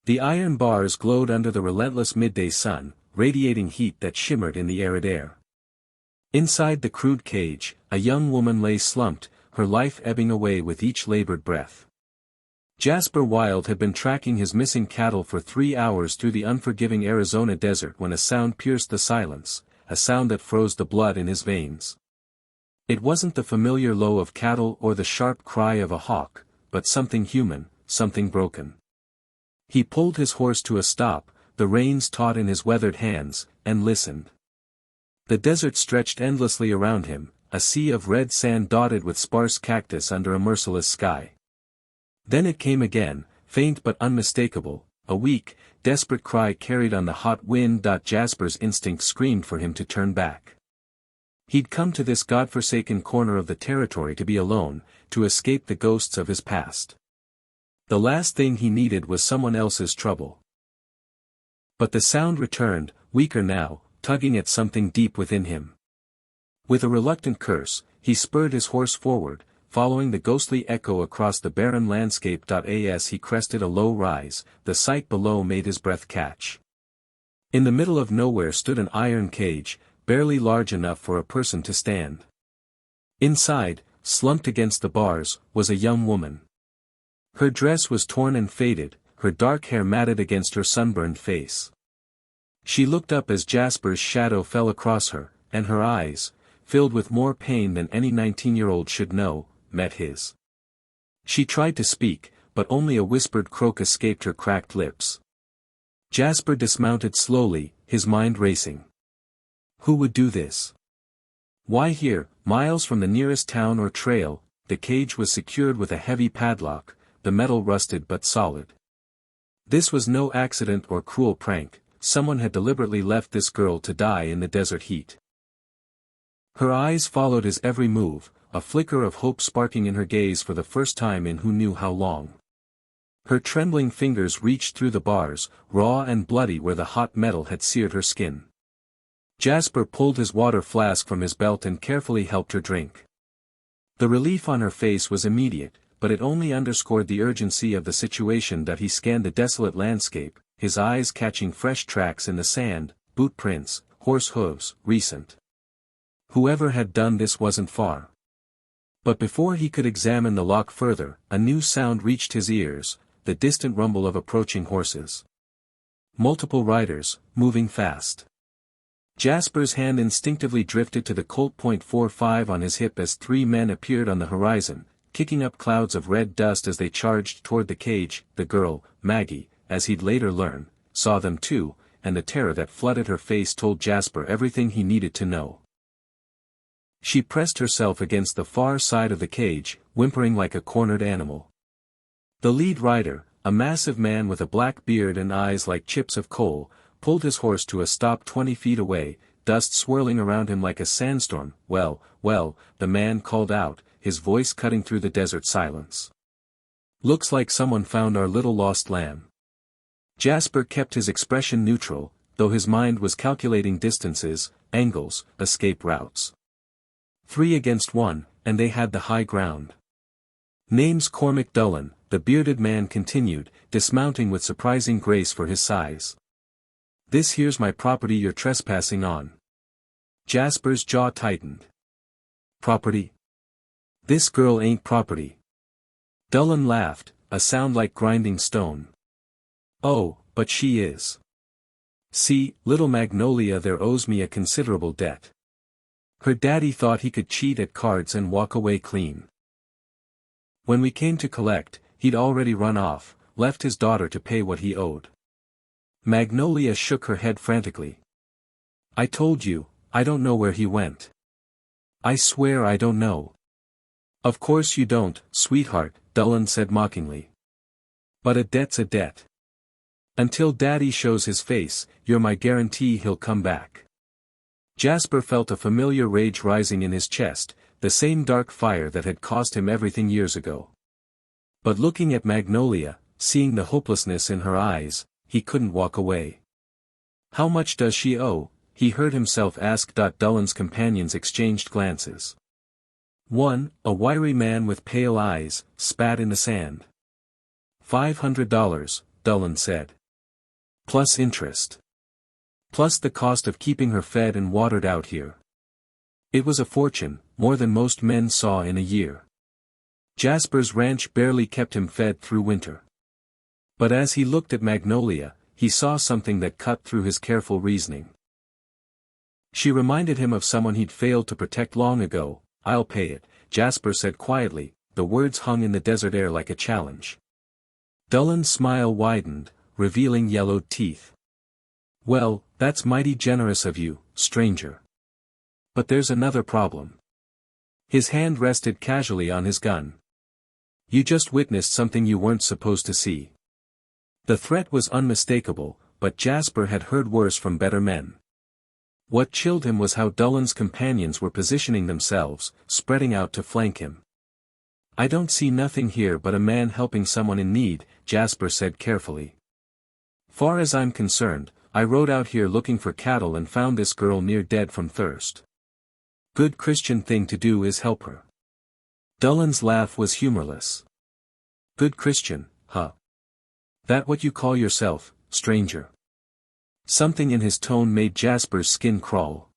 The iron bars glowed under the relentless midday sun, radiating heat that shimmered in the arid air. Inside the crude cage, a young woman lay slumped, her life ebbing away with each labored breath. Jasper Wilde had been tracking his missing cattle for 3 hours through the unforgiving Arizona desert when a sound pierced the silence, a sound that froze the blood in his veins. It wasn't the familiar low of cattle or the sharp cry of a hawk, but something human, something broken. He pulled his horse to a stop, the reins taut in his weathered hands, and listened. The desert stretched endlessly around him, a sea of red sand dotted with sparse cactus under a merciless sky. Then it came again, faint but unmistakable, a weak, desperate cry carried on the hot wind. Jasper's instinct screamed for him to turn back. He'd come to this godforsaken corner of the territory to be alone, to escape the ghosts of his past. The last thing he needed was someone else's trouble. But the sound returned, weaker now, tugging at something deep within him. With a reluctant curse, he spurred his horse forward, following the ghostly echo across the barren landscape. As he crested a low rise, the sight below made his breath catch. In the middle of nowhere stood an iron cage, barely large enough for a person to stand. Inside, slumped against the bars, was a young woman. Her dress was torn and faded, her dark hair matted against her sunburned face. She looked up as Jasper's shadow fell across her, and her eyes, filled with more pain than any 19-year-old should know, met his. She tried to speak, but only a whispered croak escaped her cracked lips. Jasper dismounted slowly, his mind racing. Who would do this? Why here, miles from the nearest town or trail? The cage was secured with a heavy padlock, the metal rusted but solid. This was no accident or cruel prank, someone had deliberately left this girl to die in the desert heat. Her eyes followed his every move, a flicker of hope sparking in her gaze for the first time in who knew how long. Her trembling fingers reached through the bars, raw and bloody where the hot metal had seared her skin. Jasper pulled his water flask from his belt and carefully helped her drink. The relief on her face was immediate, but it only underscored the urgency of the situation. He scanned the desolate landscape, his eyes catching fresh tracks in the sand, boot prints, horse hooves, recent. Whoever had done this wasn't far. But before he could examine the lock further, a new sound reached his ears, the distant rumble of approaching horses. Multiple riders, moving fast. Jasper's hand instinctively drifted to the Colt .45 on his hip as 3 men appeared on the horizon, kicking up clouds of red dust as they charged toward the cage. The girl, Maggie, as he'd later learn, saw them too, and the terror that flooded her face told Jasper everything he needed to know. She pressed herself against the far side of the cage, whimpering like a cornered animal. The lead rider, a massive man with a black beard and eyes like chips of coal, pulled his horse to a stop 20 feet away, dust swirling around him like a sandstorm. Well, the man called out, his voice cutting through the desert silence. Looks like someone found our little lost lamb. Jasper kept his expression neutral, though his mind was calculating distances, angles, escape routes. 3 against 1, and they had the high ground. Name's Cormac Dullan, the bearded man continued, dismounting with surprising grace for his size. This here's my property you're trespassing on. Jasper's jaw tightened. Property? This girl ain't property. Dullan laughed, a sound like grinding stone. Oh, but she is. See, little Magnolia there owes me a considerable debt. Her daddy thought he could cheat at cards and walk away clean. When we came to collect, he'd already run off, left his daughter to pay what he owed. Magnolia shook her head frantically. I told you, I don't know where he went. I swear I don't know. Of course you don't, sweetheart, Dullan said mockingly. But a debt's a debt. Until Daddy shows his face, you're my guarantee he'll come back. Jasper felt a familiar rage rising in his chest, the same dark fire that had cost him everything years ago. But looking at Magnolia, seeing the hopelessness in her eyes, he couldn't walk away. How much does she owe? He heard himself ask. Dullan's companions exchanged glances. One, a wiry man with pale eyes, spat in the sand. $500, Dullan said. Plus interest. Plus the cost of keeping her fed and watered out here. It was a fortune, more than most men saw in a year. Jasper's ranch barely kept him fed through winter. But as he looked at Magnolia, he saw something that cut through his careful reasoning. She reminded him of someone he'd failed to protect long ago. "I'll pay it," Jasper said quietly, the words hung in the desert air like a challenge. Dullen's smile widened, revealing yellowed teeth. "Well, that's mighty generous of you, stranger. But there's another problem." His hand rested casually on his gun. "You just witnessed something you weren't supposed to see." The threat was unmistakable, but Jasper had heard worse from better men. What chilled him was how Dullen's companions were positioning themselves, spreading out to flank him. "I don't see nothing here but a man helping someone in need," Jasper said carefully. "Far as I'm concerned, I rode out here looking for cattle and found this girl near dead from thirst. Good Christian thing to do is help her." Dullen's laugh was humorless. "Good Christian, huh? That what you call yourself, stranger?" Something in his tone made Jasper's skin crawl.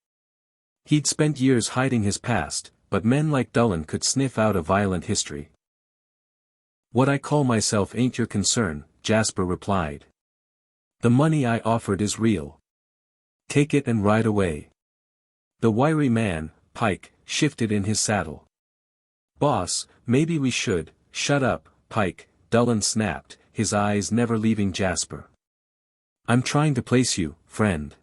He'd spent years hiding his past, but men like Dullen could sniff out a violent history. "What I call myself ain't your concern," Jasper replied. "The money I offered is real. Take it and ride away." The wiry man, Pike, shifted in his saddle. "Boss, maybe we should." "Shut up, Pike," Dullen snapped, his eyes never leaving Jasper. "I'm trying to place you, friend.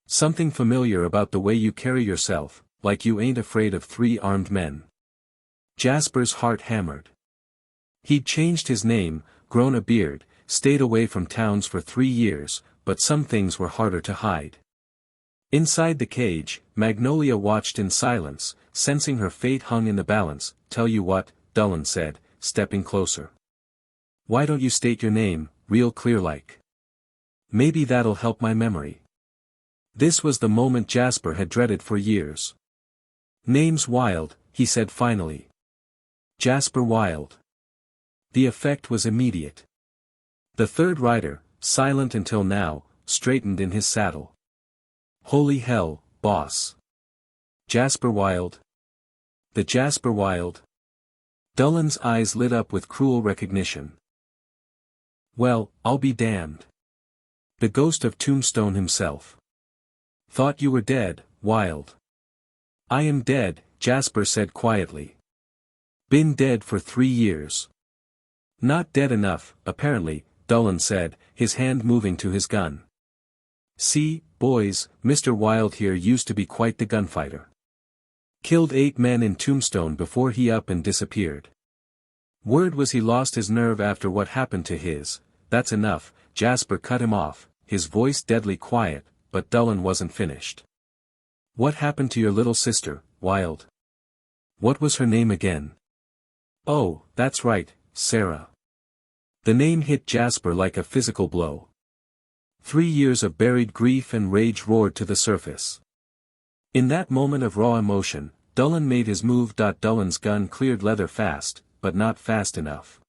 Something familiar about the way you carry yourself, like you ain't afraid of 3 armed men." Jasper's heart hammered. He'd changed his name, grown a beard, stayed away from towns for 3 years, but some things were harder to hide. Inside the cage, Magnolia watched in silence, sensing her fate hung in the balance. "Tell you what," Dullen said, stepping closer. "Why don't you state your name, real clear-like? Maybe that'll help my memory." This was the moment Jasper had dreaded for years. "Name's Wild," he said finally. "Jasper Wild." The effect was immediate. The third rider, silent until now, straightened in his saddle. "Holy hell, boss. Jasper Wild? The Jasper Wild?" Dullen's eyes lit up with cruel recognition. "Well, I'll be damned. The ghost of Tombstone himself. Thought you were dead, Wild." "I am dead," Jasper said quietly. "Been dead for 3 years." "Not dead enough, apparently," Dullen said, his hand moving to his gun. "See, boys, Mr. Wild here used to be quite the gunfighter. Killed 8 men in Tombstone before he up and disappeared. Word was he lost his nerve after what happened to his." "That's enough," Jasper cut him off, his voice deadly quiet, but Dullen wasn't finished. "What happened to your little sister, Wild? What was her name again?" "Oh, that's right, Sarah." The name hit Jasper like a physical blow. 3 years of buried grief and rage roared to the surface. In that moment of raw emotion, Dullen made his move. Dullen's gun cleared leather fast, but not fast enough.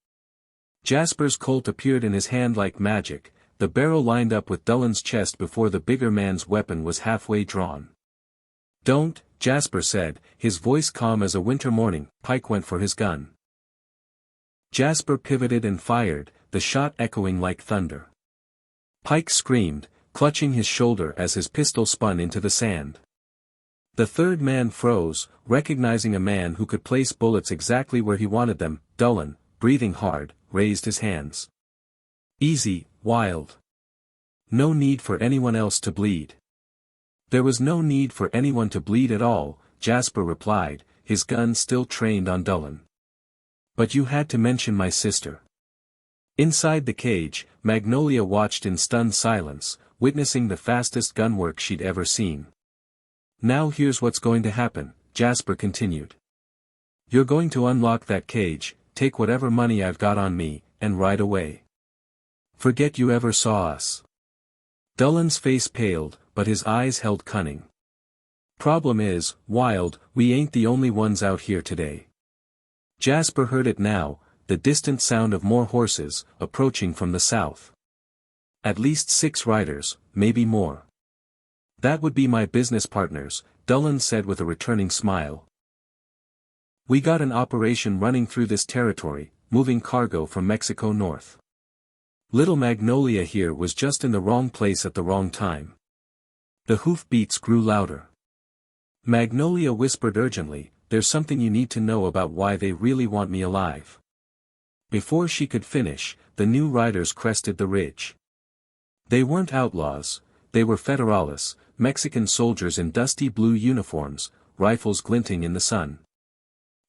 Jasper's Colt appeared in his hand like magic, the barrel lined up with Dullen's chest before the bigger man's weapon was halfway drawn. "Don't," Jasper said, his voice calm as a winter morning. Pike went for his gun. Jasper pivoted and fired, the shot echoing like thunder. Pike screamed, clutching his shoulder as his pistol spun into the sand. The third man froze, recognizing a man who could place bullets exactly where he wanted them. Dullen, breathing hard, raised his hands. "Easy, Wild. No need for anyone else to bleed." "There was no need for anyone to bleed at all," Jasper replied, his gun still trained on Dullen. "But you had to mention my sister." Inside the cage, Magnolia watched in stunned silence, witnessing the fastest gunwork she'd ever seen. "Now here's what's going to happen," Jasper continued. "You're going to unlock that cage, take whatever money I've got on me, and ride away. Forget you ever saw us." Dullen's face paled, but his eyes held cunning. "Problem is, Wild, we ain't the only ones out here today." Jasper heard it now, the distant sound of more horses, approaching from the south. At least 6 riders, maybe more. That would be my business partners, Dolan said with a returning smile. We got an operation running through this territory, moving cargo from Mexico north. Little Magnolia here was just in the wrong place at the wrong time. The hoofbeats grew louder. Magnolia whispered urgently, there's something you need to know about why they really want me alive. Before she could finish, the new riders crested the ridge. They weren't outlaws, they were federales, Mexican soldiers in dusty blue uniforms, rifles glinting in the sun.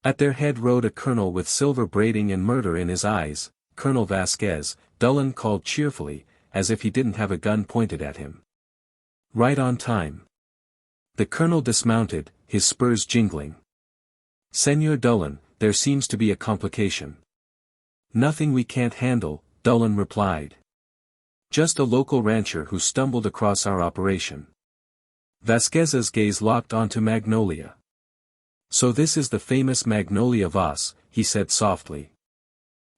At their head rode a colonel with silver braiding and murder in his eyes, Colonel Vasquez, Dolan called cheerfully, as if he didn't have a gun pointed at him. Right on time. The colonel dismounted, his spurs jingling. Senor Dolan, there seems to be a complication. Nothing we can't handle, Dolan replied. Just a local rancher who stumbled across our operation. Vasquez's gaze locked onto Magnolia. So this is the famous Magnolia Voss, he said softly.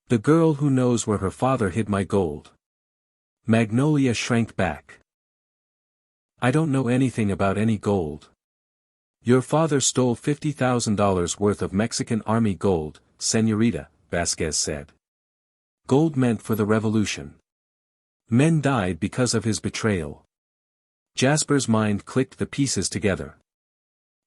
The girl who knows where her father hid my gold. Magnolia shrank back. I don't know anything about any gold. Your father stole $50,000 worth of Mexican Army gold, señorita, Vasquez said. Gold meant for the revolution. Men died because of his betrayal. Jasper's mind clicked the pieces together.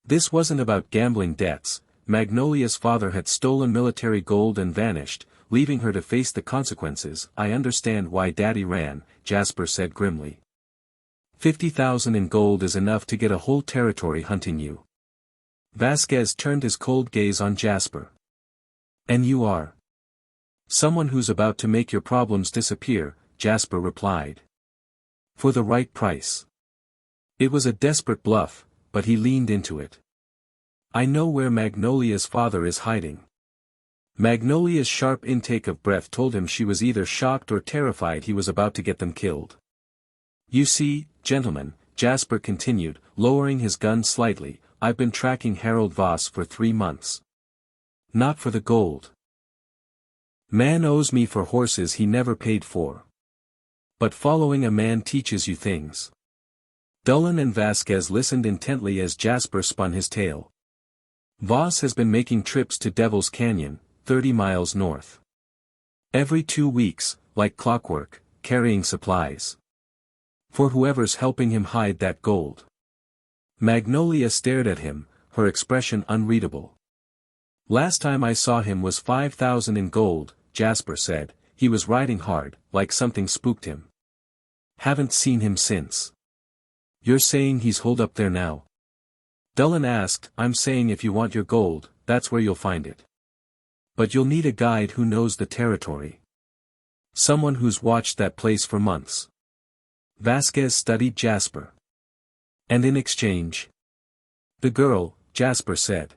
This wasn't about gambling debts, Magnolia's father had stolen military gold and vanished, leaving her to face the consequences. I understand why Daddy ran, Jasper said grimly. 50,000 in gold is enough to get a whole territory hunting you. Vasquez turned his cold gaze on Jasper. And you are? Someone who's about to make your problems disappear, Jasper replied. For the right price. It was a desperate bluff, but he leaned into it. I know where Magnolia's father is hiding. Magnolia's sharp intake of breath told him she was either shocked or terrified he was about to get them killed. You see, gentlemen, Jasper continued, lowering his gun slightly, I've been tracking Harold Voss for 3 months. Not for the gold. Man owes me for horses he never paid for. But following a man teaches you things. Dolan and Vasquez listened intently as Jasper spun his tale. Voss has been making trips to Devil's Canyon, 30 miles north. Every 2 weeks, like clockwork, carrying supplies. For whoever's helping him hide that gold. Magnolia stared at him, her expression unreadable. Last time I saw him was 5,000 in gold, Jasper said, he was riding hard, like something spooked him. Haven't seen him since. You're saying he's holed up there now? Dolan asked. I'm saying if you want your gold, that's where you'll find it. But you'll need a guide who knows the territory. Someone who's watched that place for months. Vasquez studied Jasper. And in exchange? The girl, Jasper said.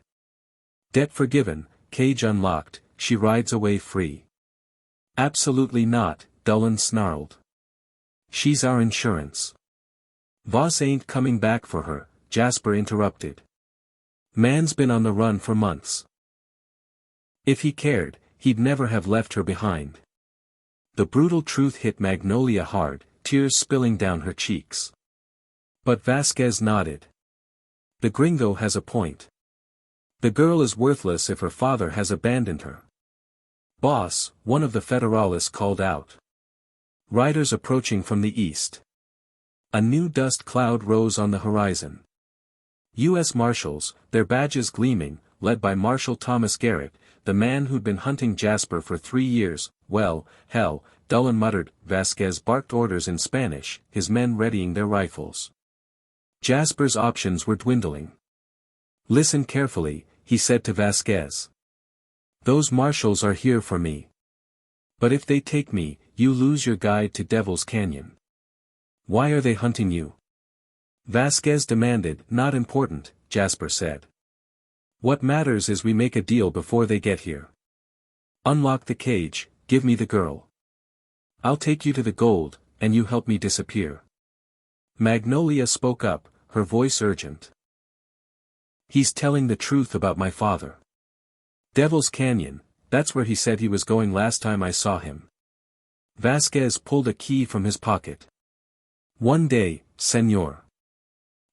Debt forgiven, cage unlocked, she rides away free. Absolutely not, Dolan snarled. She's our insurance. Voss ain't coming back for her, Jasper interrupted. Man's been on the run for months. If he cared, he'd never have left her behind. The brutal truth hit Magnolia hard, tears spilling down her cheeks. But Vasquez nodded. The gringo has a point. The girl is worthless if her father has abandoned her. Boss, one of the federales called out. Riders approaching from the east. A new dust cloud rose on the horizon. U.S. Marshals, their badges gleaming, led by Marshal Thomas Garrett, the man who'd been hunting Jasper for 3 years. Well, hell, Dolan muttered. Vasquez barked orders in Spanish, his men readying their rifles. Jasper's options were dwindling. Listen carefully, he said to Vasquez. Those marshals are here for me. But if they take me, you lose your guide to Devil's Canyon. Why are they hunting you? Vasquez demanded. Not important, Jasper said. What matters is we make a deal before they get here. Unlock the cage, give me the girl. I'll take you to the gold, and you help me disappear. Magnolia spoke up, her voice urgent. He's telling the truth about my father. Devil's Canyon, that's where he said he was going last time I saw him. Vasquez pulled a key from his pocket. "One day, senor.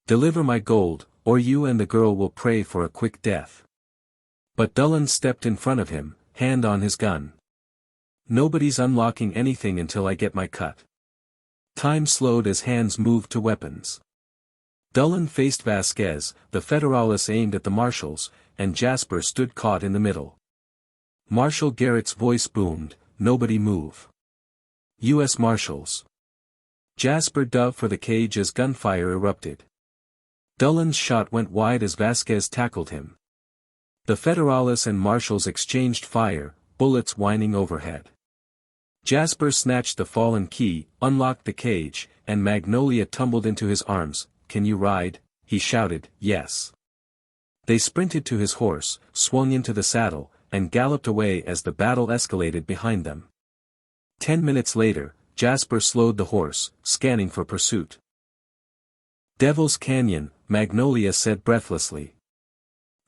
Deliver my gold, or you and the girl will pray for a quick death." But Dullan stepped in front of him, hand on his gun. "Nobody's unlocking anything until I get my cut." Time slowed as hands moved to weapons. Dullan faced Vasquez, the Federales aimed at the marshals, and Jasper stood caught in the middle. Marshal Garrett's voice boomed, "Nobody move. U.S. Marshals." Jasper dove for the cage as gunfire erupted. Dullan's shot went wide as Vasquez tackled him. The Federales and marshals exchanged fire, bullets whining overhead. Jasper snatched the fallen key, unlocked the cage, and Magnolia tumbled into his arms. "Can you ride?" he shouted. "Yes." They sprinted to his horse, swung into the saddle, and galloped away as the battle escalated behind them. 10 minutes later, Jasper slowed the horse, scanning for pursuit. "Devil's Canyon," Magnolia said breathlessly.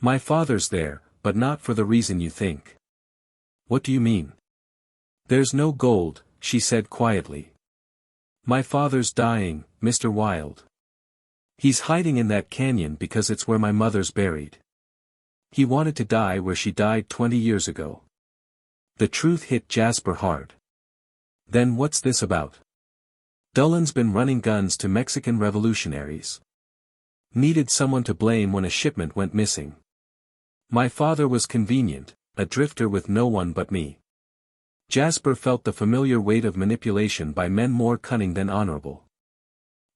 "My father's there, but not for the reason you think." "What do you mean?" "There's no gold," she said quietly. "My father's dying, Mr. Wilde. He's hiding in that canyon because it's where my mother's buried. He wanted to die where she died 20 years ago." The truth hit Jasper hard. "Then what's this about?" "Dullan's been running guns to Mexican revolutionaries. Needed someone to blame when a shipment went missing. My father was convenient, a drifter with no one but me." Jasper felt the familiar weight of manipulation by men more cunning than honorable.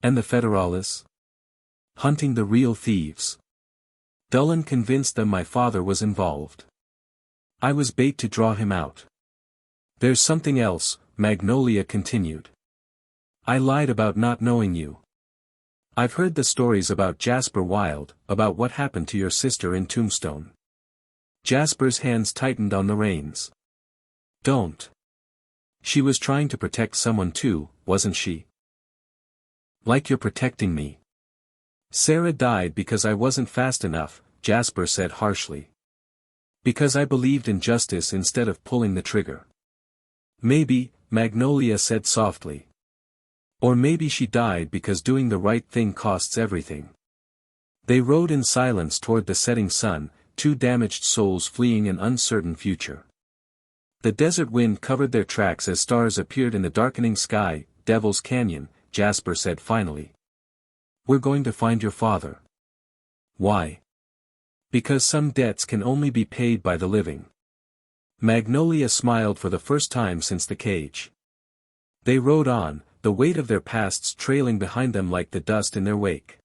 "And the Federales? Hunting the real thieves. Dullan convinced them my father was involved. I was bait to draw him out." "There's something else," Magnolia continued. "I lied about not knowing you. I've heard the stories about Jasper Wilde, about what happened to your sister in Tombstone." Jasper's hands tightened on the reins. "Don't. She was trying to protect someone too, wasn't she? Like you're protecting me." "Sarah died because I wasn't fast enough," Jasper said harshly. "Because I believed in justice instead of pulling the trigger." "Maybe," Magnolia said softly. "Or maybe she died because doing the right thing costs everything." They rode in silence toward the setting sun, two damaged souls fleeing an uncertain future. The desert wind covered their tracks as stars appeared in the darkening sky. "Devil's Canyon," Jasper said finally. "We're going to find your father." "Why?" "Because some debts can only be paid by the living." Magnolia smiled for the first time since the cage. They rode on, the weight of their pasts trailing behind them like the dust in their wake.